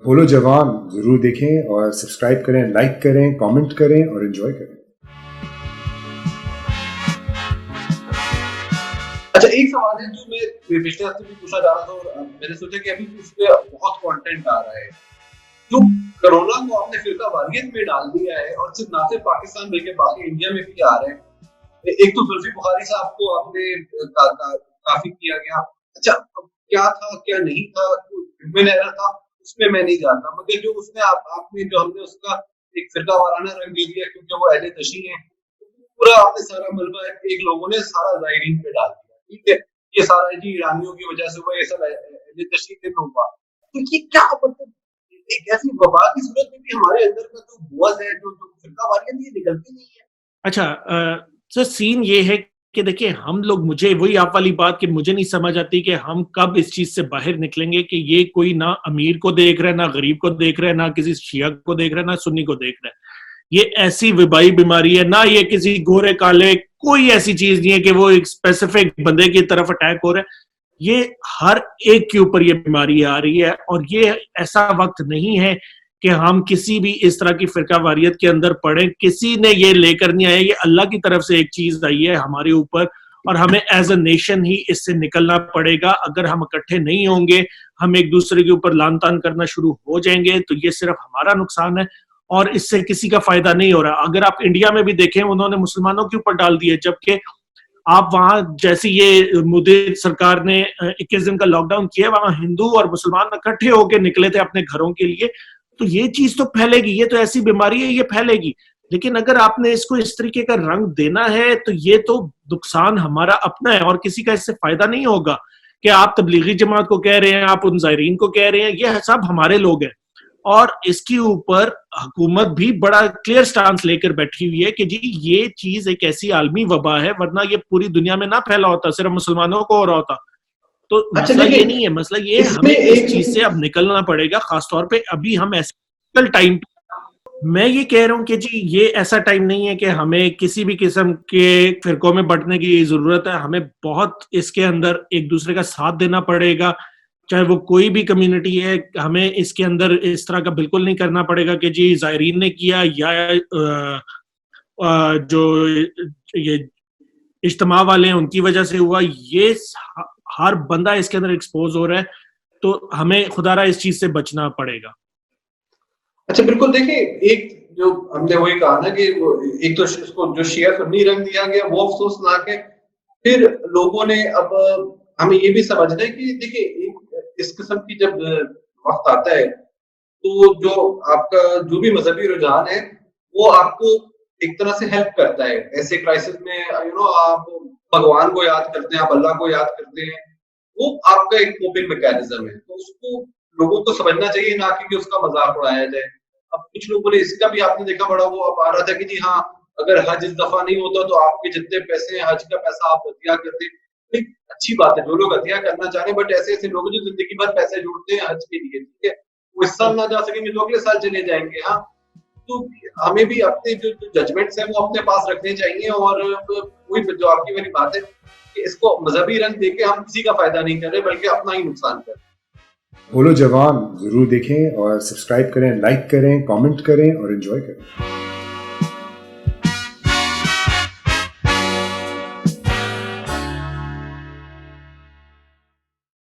بولو جوان ضرور دیکھیں اور سبسکرائب کریں، لائک کریں، کامنٹ کریں اور انجوائے کریں۔ اچھا، ایک سوال ہے جو میں پچھلے ہفتے بھی پوچھنا چاہ رہا تھا اور میں نے سوچا کہ ابھی اس پہ بہت کانٹینٹ آ رہا ہے۔ جو کرونا کو آپ نے فرقہ واریت میں ڈال دیا ہے اور صرف نہ صرف پاکستان بلکہ باقی انڈیا میں بھی آ رہے ہیں۔ ایک تو زلفی بخاری صاحب کو آپ نے کافی کیا گیا، اچھا کیا تھا کیا نہیں تھا، ہیومن ایرر تھا، اس میں نہیں جانتا، مگر جو اس میں آپ نے جو ہم نے اس کا ایک فرقہ وارانہ رنگ دے دیا کیونکہ وہ اہل تشیع ہیں، پورا آپ نے سارا ملبہ ایک لوگوں نے سارا ظاہرین پہ ڈال دیا، ٹھیک ہے، یہ سارا جی ایرانیوں کی وجہ سے ہوا، یہ سب اہل تشیع کے میں ہوا، تو یہ کیا مطلب ایک ایسی وبا کی صورت میں بھی ہمارے اندر کا جو بوز ہے، جو فرقہ واریت یہ نکلتی نہیں ہے۔ اچھا سر، سین یہ ہے کہ دیکھیں ہم لوگ، مجھے وہی آپ والی بات کہ مجھے نہیں سمجھ آتی کہ ہم کب اس چیز سے باہر نکلیں گے کہ یہ کوئی نہ امیر کو دیکھ رہا ہے، نہ غریب کو دیکھ رہا ہے، نہ کسی شیعہ کو دیکھ رہا ہے، نہ سنی کو دیکھ رہا ہے۔ یہ ایسی وبائی بیماری ہے، نہ یہ کسی گورے کالے، کوئی ایسی چیز نہیں ہے کہ وہ ایک اسپیسیفک بندے کی طرف اٹیک ہو رہا ہے۔ یہ ہر ایک کے اوپر یہ بیماری آ رہی ہے، اور یہ ایسا وقت نہیں ہے کہ ہم کسی بھی اس طرح کی فرقہ واریت کے اندر پڑیں۔ کسی نے یہ لے کر نہیں آیا، یہ اللہ کی طرف سے ایک چیز آئی ہے ہمارے اوپر، اور ہمیں ایز اے نیشن ہی اس سے نکلنا پڑے گا۔ اگر ہم اکٹھے نہیں ہوں گے، ہم ایک دوسرے کے اوپر لان تان کرنا شروع ہو جائیں گے، تو یہ صرف ہمارا نقصان ہے اور اس سے کسی کا فائدہ نہیں ہو رہا۔ اگر آپ انڈیا میں بھی دیکھیں، انہوں نے مسلمانوں کے اوپر ڈال دیے، جبکہ آپ وہاں جیسی یہ مودی سرکار نے 21 دن کا لاک ڈاؤن کیا، وہاں ہندو اور مسلمان اکٹھے ہو کے نکلے تھے اپنے گھروں کے لیے، تو یہ چیز تو پھیلے گی، یہ تو ایسی بیماری ہے، یہ پھیلے گی۔ لیکن اگر آپ نے اس کو اس طریقے کا رنگ دینا ہے تو یہ تو نقصان ہمارا اپنا ہے اور کسی کا اس سے فائدہ نہیں ہوگا۔ کہ آپ تبلیغی جماعت کو کہہ رہے ہیں، آپ ان ظاہرین کو کہہ رہے ہیں، یہ سب ہمارے لوگ ہیں، اور اس کے اوپر حکومت بھی بڑا کلیئر سٹانس لے کر بیٹھی ہوئی ہے کہ جی یہ چیز ایک ایسی عالمی وبا ہے، ورنہ یہ پوری دنیا میں نہ پھیلا ہوتا، صرف مسلمانوں کو ہو رہا ہوتا۔ تو مسئلہ یہ نہیں ہے، مسئلہ یہ ہمیں اس چیز سے اب نکلنا پڑے گا، خاص طور پہ ابھی ہم ایسے ٹائم، میں یہ کہہ رہا ہوں کہ جی یہ ایسا ٹائم نہیں ہے کہ ہمیں کسی بھی قسم کے فرقوں میں بٹنے کی ضرورت ہے۔ ہمیں بہت اس کے اندر ایک دوسرے کا ساتھ دینا پڑے گا، چاہے وہ کوئی بھی کمیونٹی ہے۔ ہمیں اس کے اندر اس طرح کا بالکل نہیں کرنا پڑے گا کہ جی ظاہرین نے کیا یا جو یہ اجتماع والے ہیں ان کی وجہ سے ہوا، یہ ہر بندہ اس کے اندر ایکسپوز ہو رہا ہے، تو ہمیں خدا را اس چیز سے بچنا پڑے گا۔ اچھا بالکل، دیکھیں ایک جو ہم نے وہی کہا نا کہ ایک تو اس کو جو شیعہ سنی رنگ دیا گیا وہ افسوسناک ہے، پھر لوگوں نے اب ہمیں یہ بھی سمجھنا ہے کہ دیکھیں اس قسم کی جب وقت آتا ہے تو جو آپ کا جو بھی مذہبی رجحان ہے وہ آپ کو ایک طرح سے ہیلپ کرتا ہے ایسے کرائسس میں، آپ بھگوان کو یاد کرتے ہیں، آپ اللہ کو یاد کرتے ہیں، وہ آپ کا ایک کوپنگ میکینزم ہے، تو اس کو لوگوں کو سمجھنا چاہیے، نہ کہ اس کا مذاق اڑایا جائے۔ اب کچھ لوگوں نے اس کا بھی آپ نے دیکھا بڑا وہ اب آ رہا تھا کہ جی ہاں اگر حج اس دفعہ نہیں ہوتا تو آپ کے جتنے پیسے ہیں حج کا پیسہ آپ عطیہ کر دیں۔ ایک اچھی بات ہے جو لوگ عطیہ کرنا چاہ رہے ہیں، بٹ ایسے ایسے لوگ جو زندگی بھر پیسے جوڑتے ہیں حج کے لیے، ٹھیک ہے، وہ اس سال نہ جا سکیں گے تو اگلے سال چلے جائیں گے۔ ہاں، تو ہمیں بھی اپنے جو ججمنٹس ہیں وہ اپنے پاس رکھنے چاہیے، اور وہی جو آپ کی میری بات ہے کہ اس کو مذہبی رنگ دے کے ہم کسی کا فائدہ نہیں کر رہے بلکہ اپنا ہی نقصان کر رہے ہیں۔ بولو جوان ضرور دیکھیں اور سبسکرائب کریں، لائک کریں، کامنٹ کریں اور انجوائے کریں۔